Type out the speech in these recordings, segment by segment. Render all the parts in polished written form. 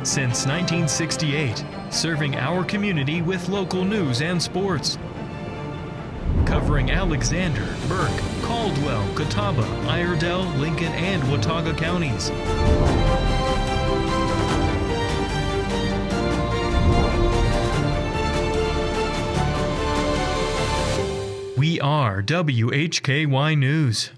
Since 1968, serving our community with local news and sports. Covering Alexander, Burke, Caldwell, Catawba, Iredell, Lincoln, and Watauga counties. We are WHKY News.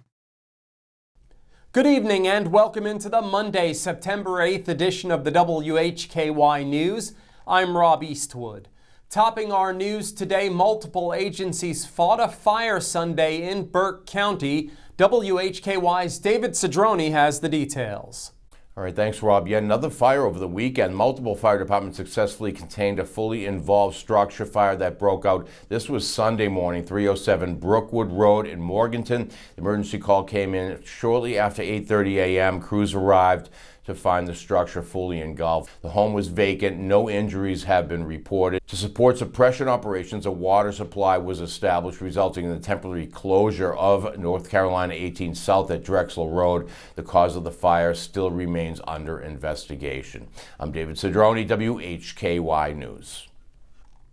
Good evening and welcome into the Monday, September 8th edition of the WHKY News. I'm Rob Eastwood. Topping our news today, multiple agencies fought a fire Sunday in Burke County. WHKY's David Cedrone has the details. All right, thanks, Rob. Yet another fire over the weekend. Multiple fire departments successfully contained a fully involved structure fire that broke out. This was Sunday morning, 307 Brookwood Road in Morganton. The emergency call came in shortly after 8:30 a.m. Crews arrived to find the structure fully engulfed. The home was vacant. No injuries have been reported. To support suppression operations, a water supply was established, resulting in the temporary closure of North Carolina 18 South at Drexel Road. The cause of the fire still remains under investigation. I'm David Cedrone, WHKY News.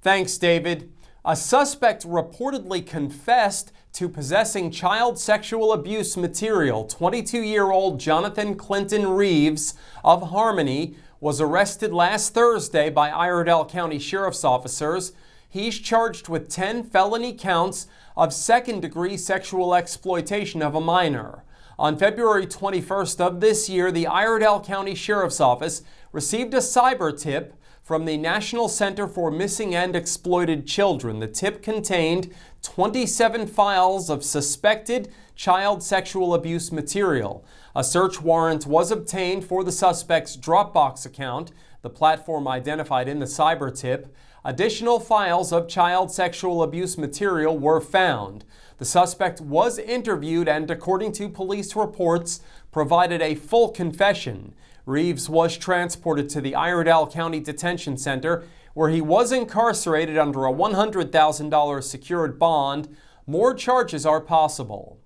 Thanks, David. A suspect reportedly confessed to possessing child sexual abuse material. 22-year-old Jonathan Clinton Reeves of Harmony was arrested last Thursday by Iredell County Sheriff's officers. He's charged with 10 felony counts of second-degree sexual exploitation of a minor. On February 21st of this year, the Iredell County Sheriff's Office received a cyber tip from the National Center for Missing and Exploited Children. The tip contained 27 files of suspected child sexual abuse material. A search warrant was obtained for the suspect's Dropbox account, the platform identified in the cyber tip. Additional files of child sexual abuse material were found. The suspect was interviewed and, according to police reports, provided a full confession. Reeves was transported to the Iredell County Detention Center, where he was incarcerated under a $100,000 secured bond. More charges are possible.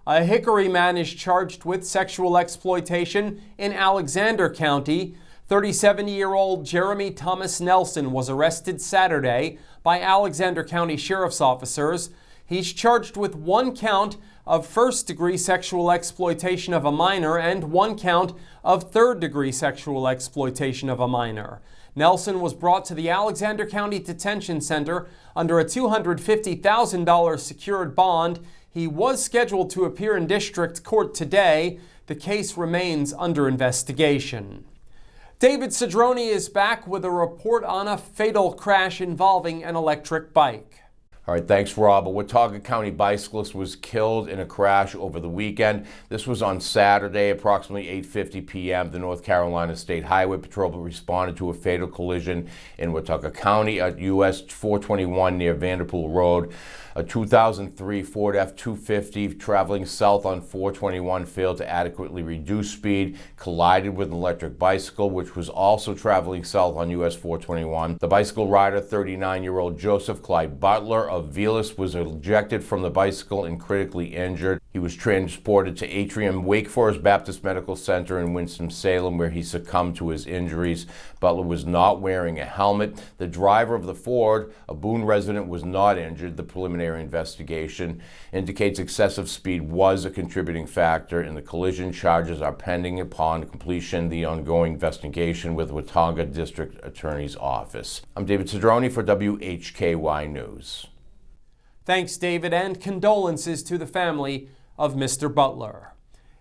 A Hickory man is charged with sexual exploitation in Alexander County. 37-year-old Jeremy Thomas Nelson was arrested Saturday by Alexander County Sheriff's officers. He's charged with 1 count of first-degree sexual exploitation of a minor and 1 count of third-degree sexual exploitation of a minor. Nelson was brought to the Alexander County Detention Center under a $250,000 secured bond. He was scheduled to appear in district court today. The case remains under investigation. David Cedrone is back with a report on a fatal crash involving an electric bike. All right, thanks, Rob. A Watauga County bicyclist was killed in a crash over the weekend. This was on Saturday, approximately 8:50 p.m. The North Carolina State Highway Patrol responded to a fatal collision in Watauga County at US 421 near Vanderpool Road. A 2003 Ford F-250 traveling south on 421 failed to adequately reduce speed, collided with an electric bicycle, which was also traveling south on US 421. The bicycle rider, 39-year-old Joseph Clyde Butler of Velas, was ejected from the bicycle and critically injured. He was transported to Atrium Wake Forest Baptist Medical Center in Winston-Salem, where he succumbed to his injuries. Butler was not wearing a helmet. The driver of the Ford, a Boone resident, was not injured. The preliminary investigation indicates excessive speed was a contributing factor in the collision. Charges are pending upon completion of the ongoing investigation with Watauga District Attorney's Office. I'm David Cedrone for WHKY News. Thanks, David, and condolences to the family of Mr. Butler.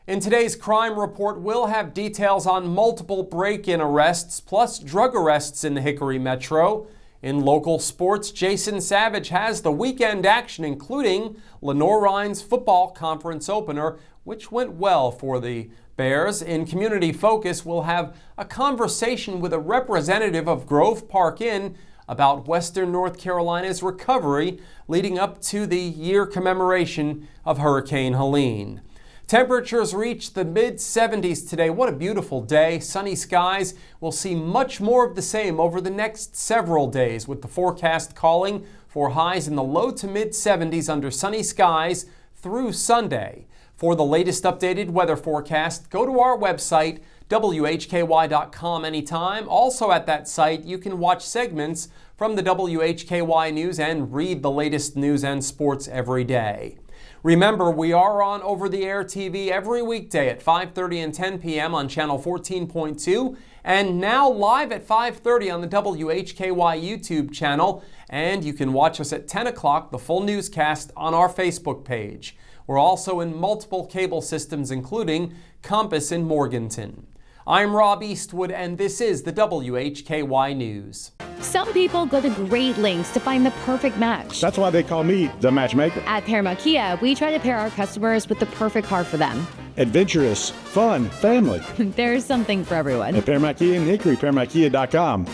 In today's crime report, we'll have details on multiple break-in arrests plus drug arrests in the Hickory Metro. In local sports, Jason Savage has the weekend action, including Lenoir-Rhyne's football conference opener, which went well for the Bears. In Community Focus, we'll have a conversation with a representative of Grove Park Inn about Western North Carolina's recovery leading up to the year commemoration of Hurricane Helene. Temperatures reached the mid-70s today. What a beautiful day. Sunny skies. We'll see much more of the same over the next several days, with the forecast calling for highs in the low to mid-70s under sunny skies through Sunday. For the latest updated weather forecast, go to our website, WHKY.com anytime. Also at that site, you can watch segments from the WHKY News and read the latest news and sports every day. Remember, we are on over-the-air TV every weekday at 5:30 and 10 p.m. on Channel 14.2 and now live at 5:30 on the WHKY YouTube channel. And you can watch us at 10 o'clock, the full newscast, on our Facebook page. We're also in multiple cable systems, including Compass in Morganton. I'm Rob Eastwood, and this is the WHKY News. Some people go to great lengths to find the perfect match. That's why they call me the matchmaker. At Paramount Kia, we try to pair our customers with the perfect car for them. Adventurous, fun, family. There's something for everyone. At Paramount Kia in Hickory, ParamountKia.com.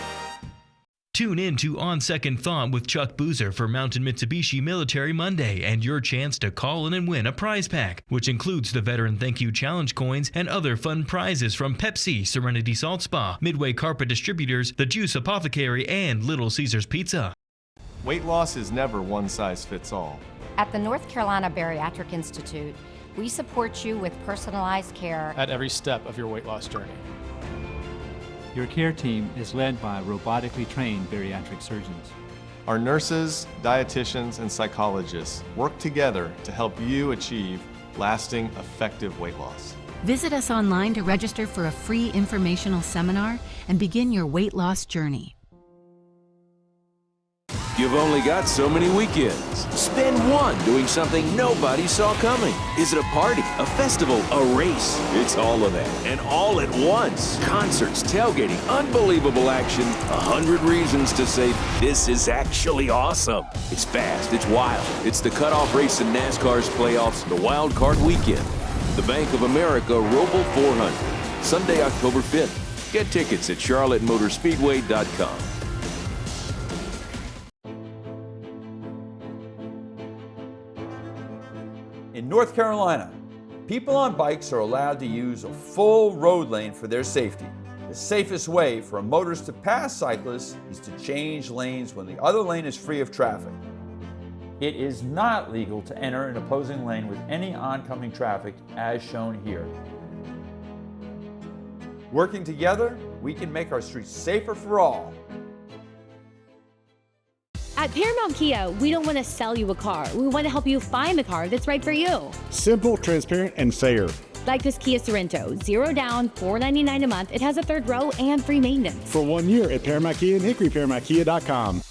Tune in to On Second Thought with Chuck Boozer for Mountain Mitsubishi Military Monday and your chance to call in and win a prize pack, which includes the Veteran Thank You Challenge coins and other fun prizes from Pepsi, Serenity Salt Spa, Midway Carpet Distributors, The Juice Apothecary, and Little Caesars Pizza. Weight loss is never one size fits all. At the North Carolina Bariatric Institute, we support you with personalized care at every step of your weight loss journey. Your care team is led by robotically trained bariatric surgeons. Our nurses, dietitians, and psychologists work together to help you achieve lasting, effective weight loss. Visit us online to register for a free informational seminar and begin your weight loss journey. You've only got so many weekends. Spend one doing something nobody saw coming. Is it a party, a festival, a race? It's all of that, and all at once. Concerts, tailgating, unbelievable action, 100 reasons to say this is actually awesome. It's fast, it's wild. It's the cutoff race in NASCAR's playoffs, the Wild Card Weekend. The Bank of America Roval 400, Sunday, October 5th. Get tickets at charlottemotorspeedway.com. In North Carolina, people on bikes are allowed to use a full road lane for their safety. The safest way for a motorist to pass cyclists is to change lanes when the other lane is free of traffic. It is not legal to enter an opposing lane with any oncoming traffic, as shown here. Working together, we can make our streets safer for all. At Paramount Kia, we don't want to sell you a car. We want to help you find the car that's right for you. Simple, transparent, and fair. Like this Kia Sorento, 0 down, $499 a month. It has a third row and free maintenance. For 1 year at Paramount Kia in Hickory, ParamountKia.com.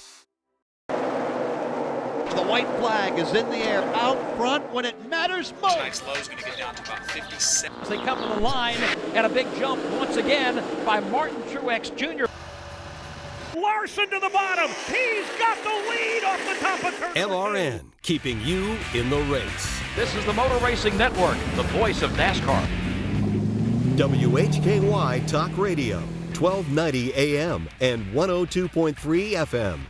The white flag is in the air, out front when it matters most. Tonight's low is going to get down to about 57. As they come to the line, and a big jump once again by Martin Truex Jr. Larson to the bottom. He's got the lead off the top of turn. LRN, keeping you in the race. This is the Motor Racing Network, the voice of NASCAR. WHKY Talk Radio, 1290 AM and 102.3 FM.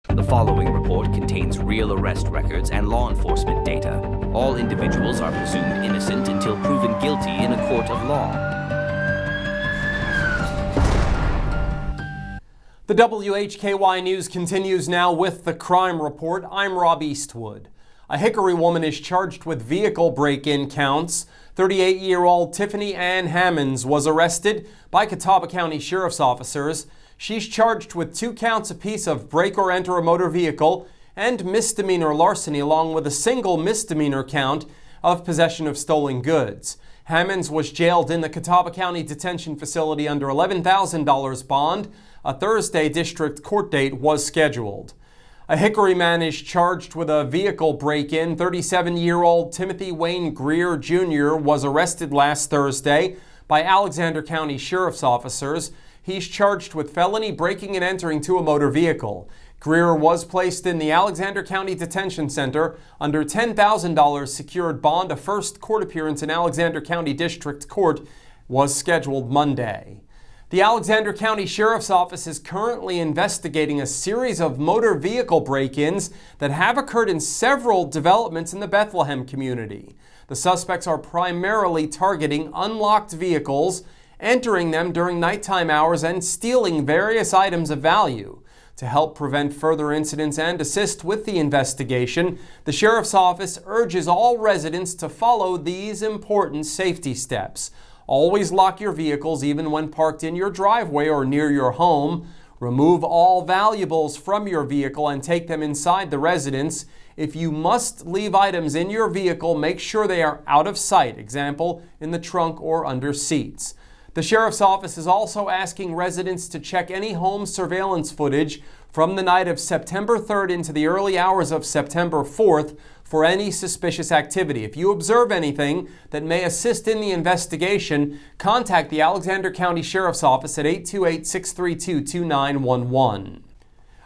The following report contains real arrest records and law enforcement data. All individuals are presumed innocent until proven guilty in a court of law. The WHKY News continues now with the crime report. I'm Rob Eastwood. A Hickory woman is charged with vehicle break-in counts. 38-year-old Tiffany Ann Hammonds was arrested by Catawba County Sheriff's officers. She's charged with 2 counts apiece of break or enter a motor vehicle and misdemeanor larceny, along with a single misdemeanor count of possession of stolen goods. Hammonds was jailed in the Catawba County Detention Facility under $11,000 bond. A Thursday district court date was scheduled. A Hickory man is charged with a vehicle break-in. 37-year-old Timothy Wayne Greer Jr. was arrested last Thursday by Alexander County Sheriff's officers. He's charged with felony breaking and entering to a motor vehicle. Greer was placed in the Alexander County Detention Center under $10,000 secured bond. A first court appearance in Alexander County District Court was scheduled Monday. The Alexander County Sheriff's Office is currently investigating a series of motor vehicle break-ins that have occurred in several developments in the Bethlehem community. The suspects are primarily targeting unlocked vehicles, entering them during nighttime hours, and stealing various items of value. To help prevent further incidents and assist with the investigation, the Sheriff's Office urges all residents to follow these important safety steps. Always lock your vehicles even when parked in your driveway or near your home. Remove all valuables from your vehicle and take them inside the residence. If you must leave items in your vehicle, make sure they are out of sight, example, in the trunk or under seats. The Sheriff's Office is also asking residents to check any home surveillance footage from the night of September 3rd into the early hours of September 4th for any suspicious activity. If you observe anything that may assist in the investigation, contact the Alexander County Sheriff's Office at 828-632-2911.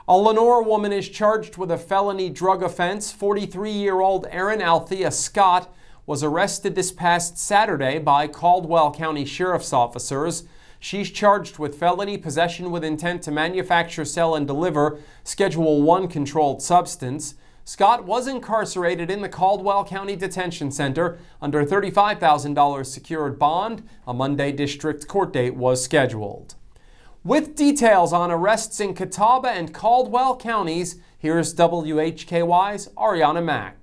A Lenoir woman is charged with a felony drug offense. 43-year-old Erin Althea Scott was arrested this past Saturday by Caldwell County Sheriff's officers. She's charged with felony possession with intent to manufacture, sell, and deliver Schedule 1 controlled substance. Scott was incarcerated in the Caldwell County Detention Center under a $35,000 secured bond. A Monday district court date was scheduled. With details on arrests in Catawba and Caldwell counties, here's WHKY's Arianna Mack.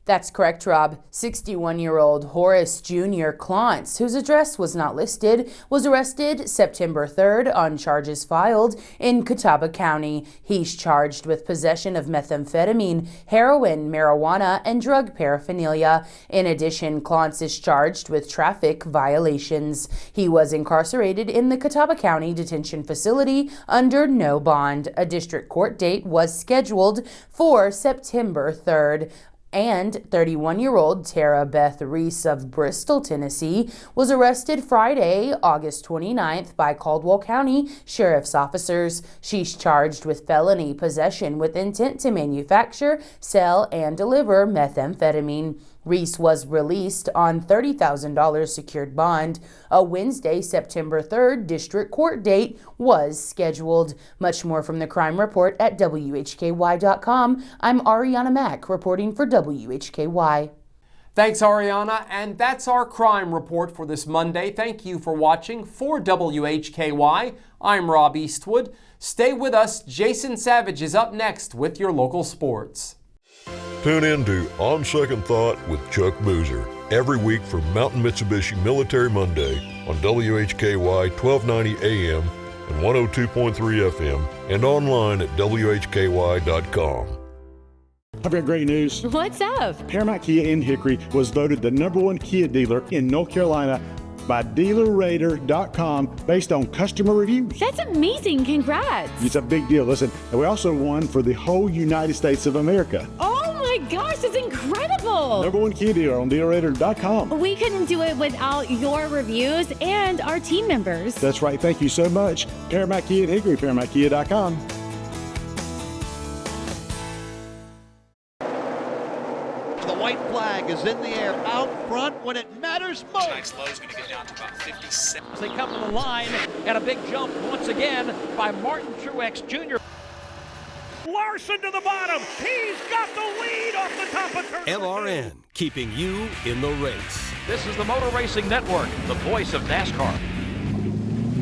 That's correct, Rob. 61-year-old Horace Jr. Clontz, whose address was not listed, was arrested September 3rd on charges filed in Catawba County. He's charged with possession of methamphetamine, heroin, marijuana, and drug paraphernalia. In addition, Clontz is charged with traffic violations. He was incarcerated in the Catawba County Detention Facility under no bond. A district court date was scheduled for September 3rd. And 31-year-old Tara Beth Reese of Bristol, Tennessee, was arrested Friday, August 29th by Caldwell County Sheriff's officers. She's charged with felony possession with intent to manufacture, sell, and deliver methamphetamine. Reese was released on $30,000 secured bond. A Wednesday, September 3rd district court date was scheduled. Much more from the Crime Report at WHKY.com. I'm Arianna Mack reporting for WHKY. Thanks, Arianna, and that's our Crime Report for this Monday. Thank you for watching. For WHKY, I'm Rob Eastwood. Stay with us. Jason Savage is up next with your local sports. Tune in to On Second Thought with Chuck Boozer every week from Mountain Mitsubishi Military Monday on WHKY 1290 AM and 102.3 FM and online at WHKY.com. I've got great news. What's up? Paramount Kia in Hickory was voted the #1 Kia dealer in North Carolina by DealerRater.com based on customer reviews. That's amazing. Congrats. It's a big deal. Listen, and we also won for the whole United States of America. Oh my gosh, that's incredible. #1 Kia dealer on DealerRater.com. We couldn't do it without your reviews and our team members. That's right. Thank you so much. Paramount Kia in Hickory, ParamountKia.com. The white flag is in the air out front when it matters most. Tonight's low is going to get down to about 57. As they come to the line, and a big jump once again by Martin Truex Jr. Larson to the bottom. He's got the lead off the top of turn. MRN, keeping you in the race. This is the Motor Racing Network, the voice of NASCAR.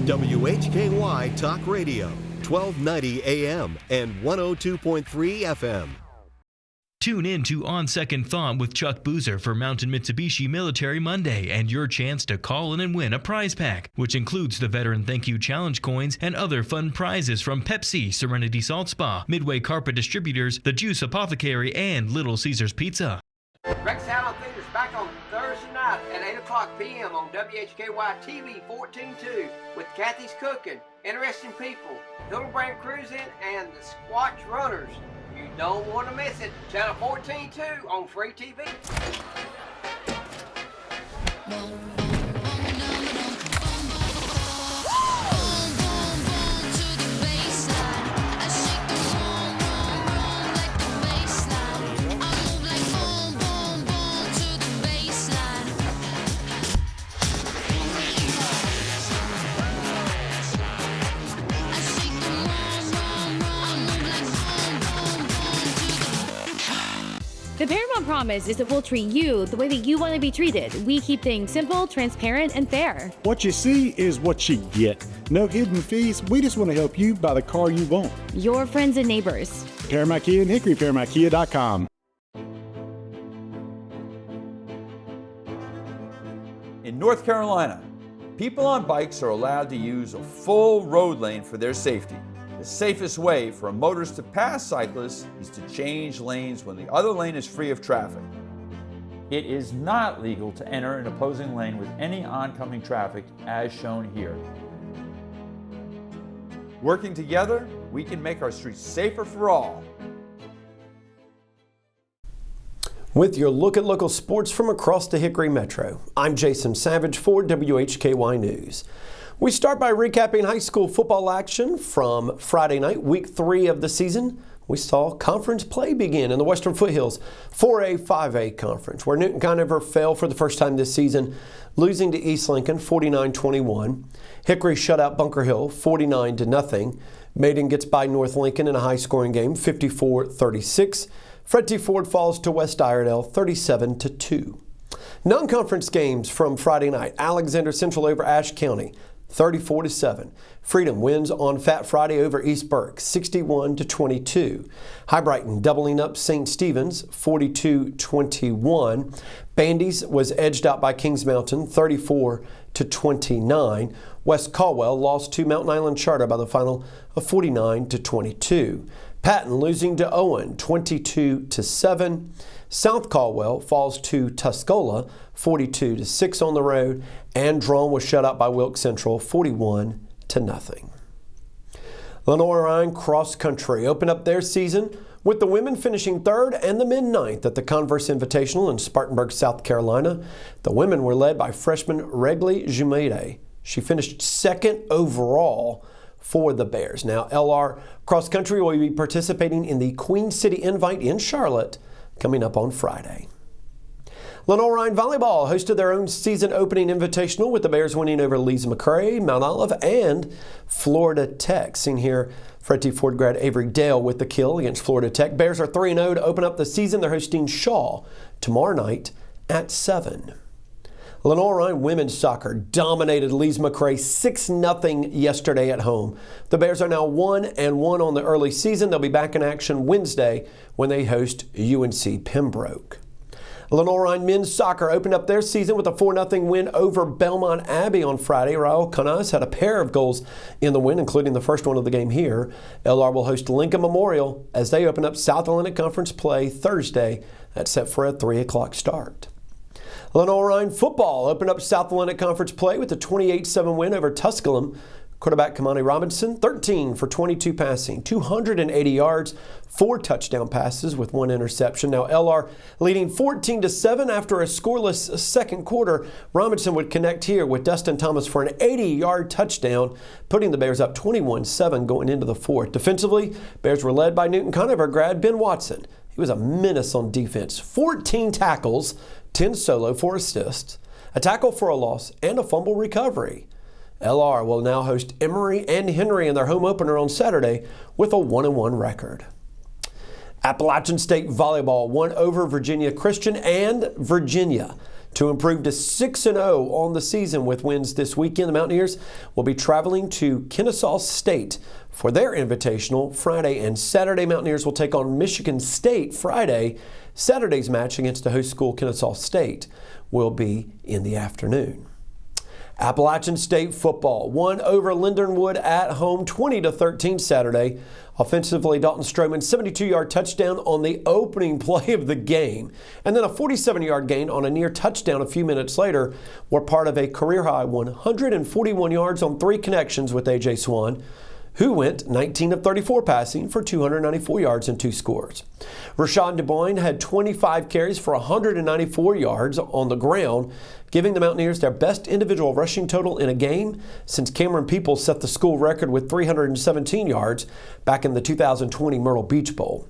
WHKY Talk Radio, 1290 AM and 102.3 FM. Tune in to On Second Thought with Chuck Boozer for Mountain Mitsubishi Military Monday and your chance to call in and win a prize pack, which includes the Veteran Thank You Challenge coins and other fun prizes from Pepsi, Serenity Salt Spa, Midway Carpet Distributors, The Juice Apothecary, and Little Caesars Pizza. Rex Allen Theater's back on Thursday night at 8 o'clock p.m. on WHKY TV 14.2 with Kathy's Cooking, Interesting People, Hildebrand Cruising, and the Squatch Runners. You don't want to miss it. Channel 14.2 on Free TV. The Paramount promise is that we'll treat you the way that you want to be treated. We keep things simple, transparent, and fair. What you see is what you get. No hidden fees. We just want to help you buy the car you want. Your friends and neighbors. Paramount Kia and Hickory, ParamountKia.com. In North Carolina, people on bikes are allowed to use a full road lane for their safety. The safest way for a motorist to pass cyclists is to change lanes when the other lane is free of traffic. It is not legal to enter an opposing lane with any oncoming traffic as shown here. Working together, we can make our streets safer for all. With your look at local sports from across the Hickory Metro, I'm Jason Savage for WHKY News. We start by recapping high school football action from Friday night, week 3 of the season. We saw conference play begin in the Western Foothills 4A, 5A conference, where Newton Conover fell for the first time this season, losing to East Lincoln 49-21. Hickory shut out Bunker Hill 49-0. Maiden gets by North Lincoln in a high-scoring game 54-36. Fred T. Ford falls to West Iredell 37-2. Non-conference games from Friday night. Alexander Central over Ashe County 34-7. Freedom wins on Fat Friday over East Burke 61-22. High Brighton doubling up St. Stephen's 42-21. Bandy's was edged out by Kings Mountain 34-29. West Caldwell lost to Mountain Island Charter by the final of 49-22. Patton losing to Owen 22-7. South Caldwell falls to Tuscola 42-6 on the road, and Drone was shut out by Wilkes Central 41-0. Lenoir-Rhyne cross country opened up their season with the women finishing 3rd and the men 9th at the Converse Invitational in Spartanburg, South Carolina. The women were led by freshman Regli Jumede. She finished 2nd overall for the Bears. Now, LR Cross Country will be participating in the Queen City Invite in Charlotte coming up on Friday. Lenoir-Rhyne Volleyball hosted their own season opening invitational with the Bears winning over Lees-McRae, Mount Olive, and Florida Tech. Seen here, Fred T. Ford grad Avery Dale with the kill against Florida Tech. Bears are 3-0 to open up the season. They're hosting Shaw tomorrow night at 7. Lenoir-Rhyne women's soccer dominated Lees-McRae 6-0 yesterday at home. The Bears are now 1-1 on the early season. They'll be back in action Wednesday when they host UNC Pembroke. Lenoir-Rhyne men's soccer opened up their season with a 4-0 win over Belmont Abbey on Friday. Raul Canas had a pair of goals in the win, including the first one of the game here. LR will host Lincoln Memorial as they open up South Atlantic Conference play Thursday. That's set for a 3 o'clock start. Lenoir-Rhyne football opened up South Atlantic Conference play with a 28-7 win over Tusculum. Quarterback Kamani Robinson, 13 for 22 passing, 280 yards, 4 touchdown passes with 1 interception. Now LR leading 14-7 after a scoreless second quarter. Robinson would connect here with Dustin Thomas for an 80-yard touchdown, putting the Bears up 21-7 going into the fourth. Defensively, Bears were led by Newton Conover grad Ben Watson. He was a menace on defense. 14 tackles, 10 solo, 4 assists, a tackle for a loss, and a fumble recovery. LR will now host Emory and Henry in their home opener on Saturday with a 1-1 record. Appalachian State Volleyball won over Virginia Christian and Virginia to improve to 6-0 on the season with wins this weekend. The Mountaineers will be traveling to Kennesaw State for their invitational Friday and Saturday. Mountaineers will take on Michigan State Friday. Saturday's match against the host school Kennesaw State will be in the afternoon. Appalachian State football won over Lindenwood at home 20-13 Saturday. Offensively, Dalton Stroman's 72-yard touchdown on the opening play of the game, and then a 47-yard gain on a near touchdown a few minutes later were part of a career-high 141 yards on 3 connections with A.J. Swan, who went 19 of 34 passing for 294 yards and 2 scores. Rashawn DuBois had 25 carries for 194 yards on the ground, giving the Mountaineers their best individual rushing total in a game since Cameron Peoples set the school record with 317 yards back in the 2020 Myrtle Beach Bowl.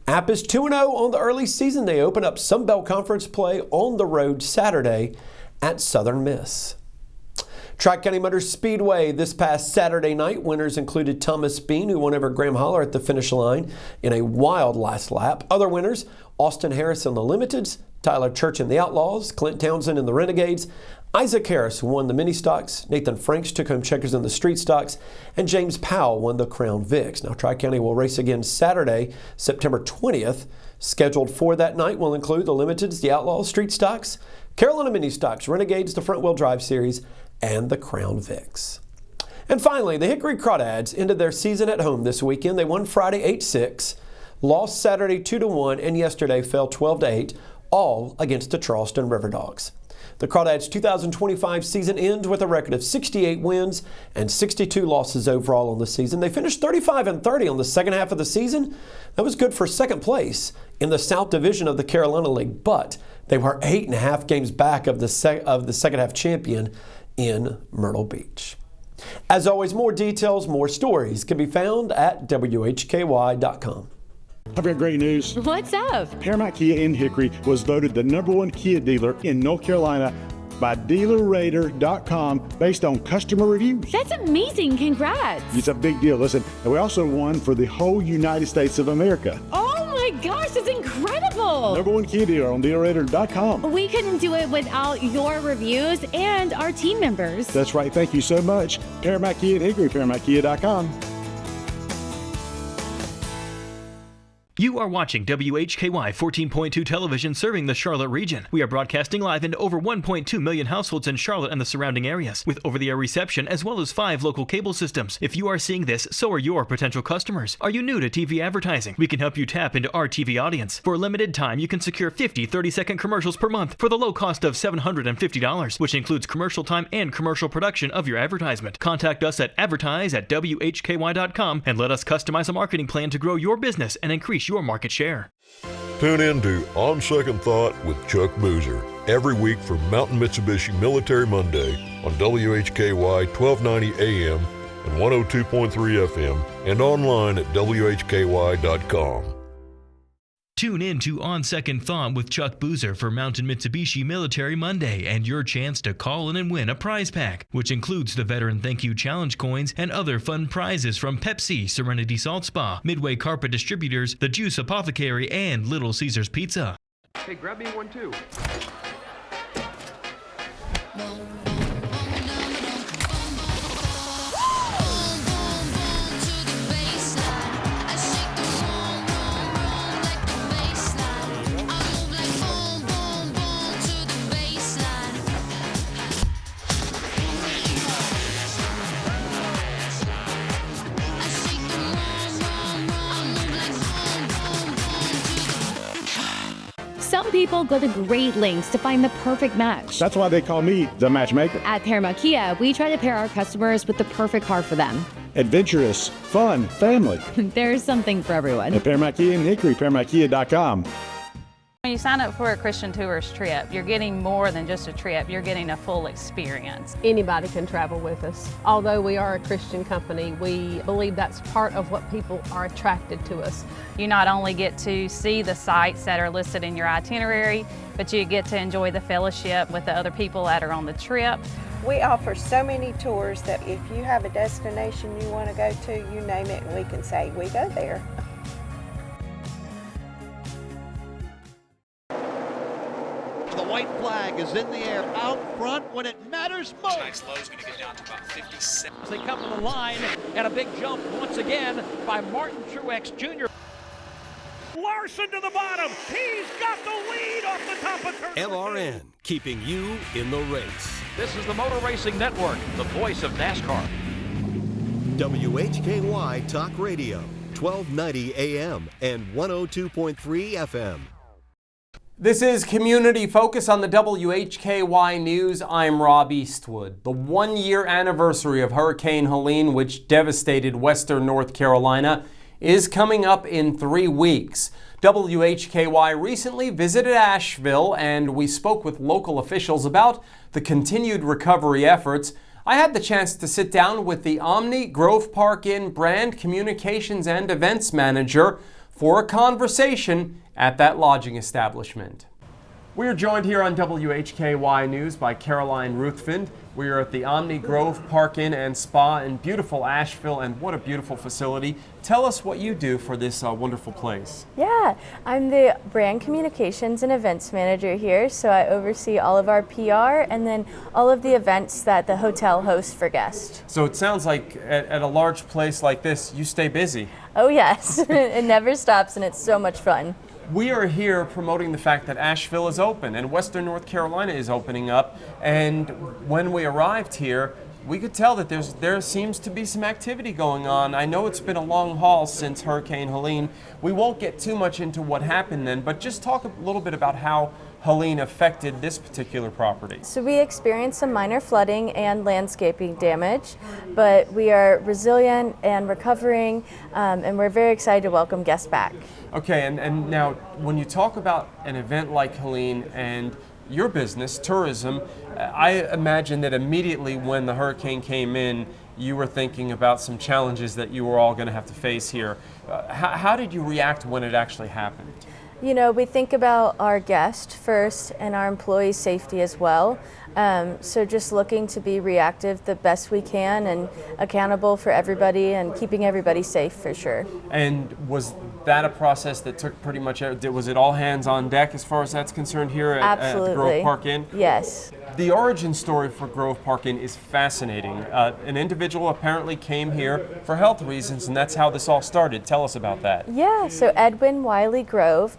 App is 2-0 on the early season. They open up Sun Belt Conference play on the road Saturday at Southern Miss. Tri-County Motor Speedway this past Saturday night. Winners included Thomas Bean, who won over Graham Holler at the finish line in a wild last lap. Other winners, Austin Harris in the Limiteds, Tyler Church in the Outlaws, Clint Townsend in the Renegades, Isaac Harris won the Mini Stocks, Nathan Franks took home checkers in the Street Stocks, and James Powell won the Crown Vics. Now, Tri-County will race again Saturday, September 20th. Scheduled for that night will include the Limiteds, the Outlaws, Street Stocks, Carolina Mini Stocks, Renegades, the Front Wheel Drive Series, and the Crown Vics. And finally, the Hickory Crawdads ended their season at home this weekend. They won Friday 8-6, lost Saturday 2-1, and yesterday fell 12-8, all against the Charleston River Dogs. The Crawdads' 2025 season ends with a record of 68 wins and 62 losses overall on the season. They finished 35-30 on the second half of the season. That was good for second place in the South Division of the Carolina League, but they were 8.5 games back of the second half champion in Myrtle Beach. As always, more details, more stories can be found at WHKY.com. I've got great news. What's up? Paramount Kia in Hickory was voted the #1 Kia dealer in North Carolina by DealerRater.com based on customer reviews. That's amazing. Congrats. It's a big deal. Listen, and we also won for the whole United States of America. Oh my gosh, that's incredible. #1 Kia dealer on DealerRater.com. We couldn't do it without your reviews and our team members. That's right. Thank you so much. Paramount Kia in Hickory, ParamountKia.com. You are watching WHKY 14.2 television serving the Charlotte region. We are broadcasting live into over 1.2 million households in Charlotte and the surrounding areas, with over-the-air reception as well as 5 local cable systems. If you are seeing this, so are your potential customers. Are you new to TV advertising? We can help you tap into our TV audience. For a limited time, you can secure 50 30-second commercials per month for the low cost of $750, which includes commercial time and commercial production of your advertisement. Contact us at advertise@WHKY.com and let us customize a marketing plan to grow your business and increase your market share. Tune in to On Second Thought with Chuck Boozer every week from Mountain Mitsubishi Military Monday on WHKY 1290 AM and 102.3 FM and online at WHKY.com. Tune in to On Second Thought with Chuck Boozer for Mountain Mitsubishi Military Monday and your chance to call in and win a prize pack, which includes the Veteran Thank You Challenge coins and other fun prizes from Pepsi, Serenity Salt Spa, Midway Carpet Distributors, The Juice Apothecary, and Little Caesars Pizza. Hey, grab me one too. Some people go to great lengths to find the perfect match. That's why they call me the matchmaker. At Paramount Kia, we try to pair our customers with the perfect car for them. Adventurous, fun, family. There's something for everyone. At Paramount Kia in Hickory, ParamountKia.com. When you sign up for a Christian Tourist trip, you're getting more than just a trip, you're getting a full experience. Anybody can travel with us. Although we are a Christian company, we believe that's part of what people are attracted to us. You not only get to see the sites that are listed in your itinerary, but you get to enjoy the fellowship with the other people that are on the trip. We offer so many tours that if you have a destination you want to go to, you name it, and we can say, we go there. The white flag is in the air out front when it matters most. Tonight's low is going to get down to about 57. They come to the line, and a big jump once again by Martin Truex Jr. Larson to the bottom. He's got the lead off the top of turn. LRN, keeping you in the race. This is the Motor Racing Network, the voice of NASCAR. WHKY Talk Radio, 1290 AM and 102.3 FM. This is Community Focus on the WHKY News. I'm Rob Eastwood. The one-year anniversary of Hurricane Helene, which devastated western North Carolina, is coming up in 3 weeks. WHKY recently visited Asheville, and we spoke with local officials about the continued recovery efforts. I had the chance to sit down with the Omni Grove Park Inn brand communications and events manager for a conversation at that lodging establishment. We are joined here on WHKY News by Caroline Ruthven. We are at the Omni Grove Park Inn and Spa in beautiful Asheville, and what a beautiful facility. Tell us what you do for this wonderful place. Yeah, I'm the brand communications and events manager here, so I oversee all of our PR and then all of the events that the hotel hosts for guests. So it sounds like at a large place like this, you stay busy. Oh yes, it never stops and it's so much fun. We are here promoting the fact that Asheville is open and Western North Carolina is opening up, and when we arrived here, we could tell that there seems to be some activity going on. I know it's been a long haul since Hurricane Helene. We won't get too much into what happened then, but just talk a little bit about how Helene affected this particular property. So we experienced some minor flooding and landscaping damage, but we are resilient and recovering, and we're very excited to welcome guests back. Okay, and now when you talk about an event like Helene and your business, tourism, I imagine that immediately when the hurricane came in, you were thinking about some challenges that you were all going to have to face here. How did you react when it actually happened? You know, we think about our guest first and our employees' safety as well. So just looking to be reactive the best we can and accountable for everybody and keeping everybody safe for sure. And was that a process that took pretty much, was it all hands on deck as far as that's concerned here at the Grove Park Inn? Yes. The origin story for Grove Park Inn is fascinating. An individual apparently came here for health reasons, and that's how this all started. Tell us about that. Yeah, so Edwin Wiley Grove,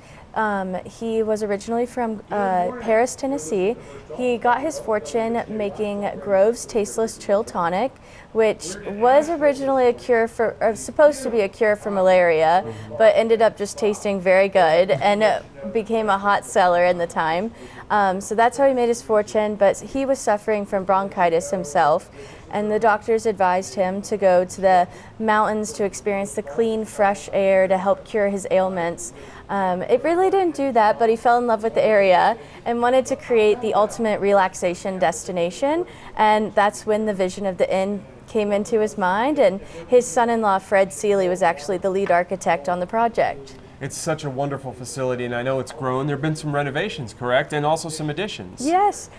he was originally from Paris, Tennessee. He got his fortune making Grove's Tasteless Chill Tonic, which was originally a cure for, supposed to be a cure for malaria, but ended up just tasting very good and became a hot seller in the time. So that's how he made his fortune, but he was suffering from bronchitis himself, and the doctors advised him to go to the mountains to experience the clean, fresh air to help cure his ailments. It really didn't do that, but he fell in love with the area and wanted to create the ultimate relaxation destination, and that's when the vision of the inn came into his mind, and his son-in-law Fred Seeley was actually the lead architect on the project. It's such a wonderful facility, and I know it's grown. There have been some renovations, correct? And also some additions. Yes.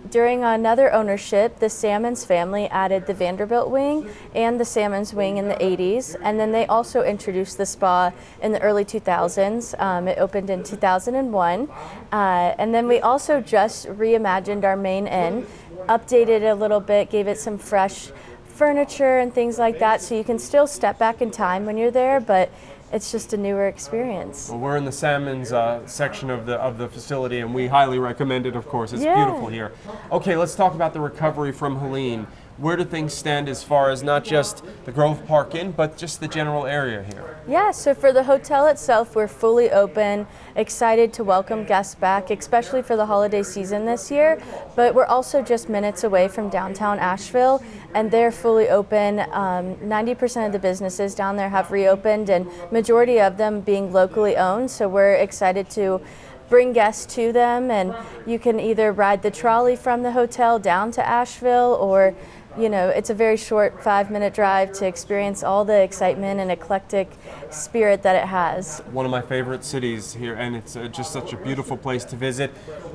During another ownership, the Salmons family added the Vanderbilt wing and the Salmons wing in the 80s, and then they also introduced the spa in the early 2000s. It opened in 2001. And then we also just reimagined our main inn, updated it a little bit, gave it some fresh furniture and things like that, so you can still step back in time when you're there, but it's just a newer experience. Well, we're in the Salmons section of the facility, and we highly recommend it, of course. It's beautiful here. Okay, let's talk about the recovery from Helene. Where do things stand as far as not just the Grove Park Inn, but just the general area here? Yeah, so for the hotel itself, we're fully open, excited to welcome guests back, especially for the holiday season this year. But we're also just minutes away from downtown Asheville, and they're fully open. 90% of the businesses down there have reopened, and majority of them being locally owned, so we're excited to bring guests to them, and you can either ride the trolley from the hotel down to Asheville, or you know, it's a very short 5-minute drive to experience all the excitement and eclectic spirit that it has. One of my favorite cities here, and it's just such a beautiful place to visit.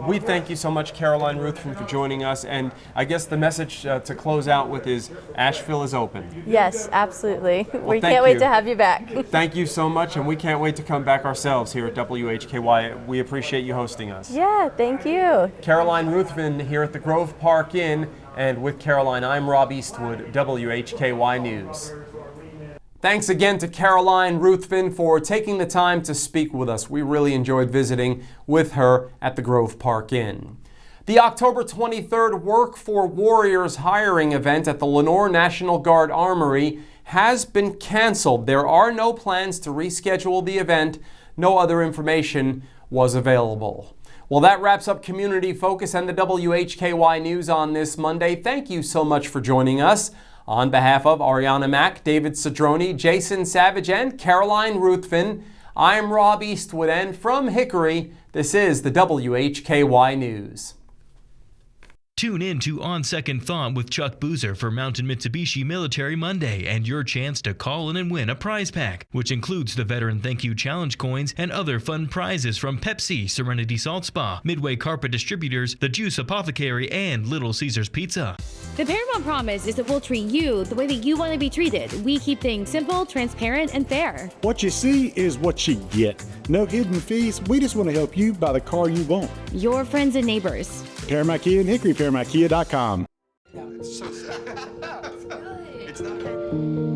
We thank you so much, Caroline Ruthven, for joining us, and I guess the message to close out with is Asheville is open. Yes, absolutely. Well, we can't wait to have you back. Thank you so much, and we can't wait to come back ourselves here at WHKY. We appreciate you hosting us. Yeah, thank you. Caroline Ruthven here at the Grove Park Inn. And with Caroline, I'm Rob Eastwood, WHKY News. Thanks again to Caroline Ruthven for taking the time to speak with us. We really enjoyed visiting with her at the Grove Park Inn. The October 23rd Work for Warriors hiring event at the Lenoir National Guard Armory has been canceled. There are no plans to reschedule the event. No other information was available. Well, that wraps up Community Focus and the WHKY News on this Monday. Thank you so much for joining us. On behalf of Arianna Mack, David Cedrone, Jason Savage, and Caroline Ruthven, I'm Rob Eastwood, and from Hickory, this is the WHKY News. Tune in to On Second Thought with Chuck Boozer for Mountain Mitsubishi Military Monday and your chance to call in and win a prize pack, which includes the Veteran Thank You Challenge coins and other fun prizes from Pepsi, Serenity Salt Spa, Midway Carpet Distributors, The Juice Apothecary, and Little Caesars Pizza. The Paramount Promise is that we'll treat you the way that you want to be treated. We keep things simple, transparent, and fair. What you see is what you get. No hidden fees. We just want to help you buy the car you want. Your friends and neighbors. Paramount Kia and Hickory, ParamountKia.com. It's so sad. It's not.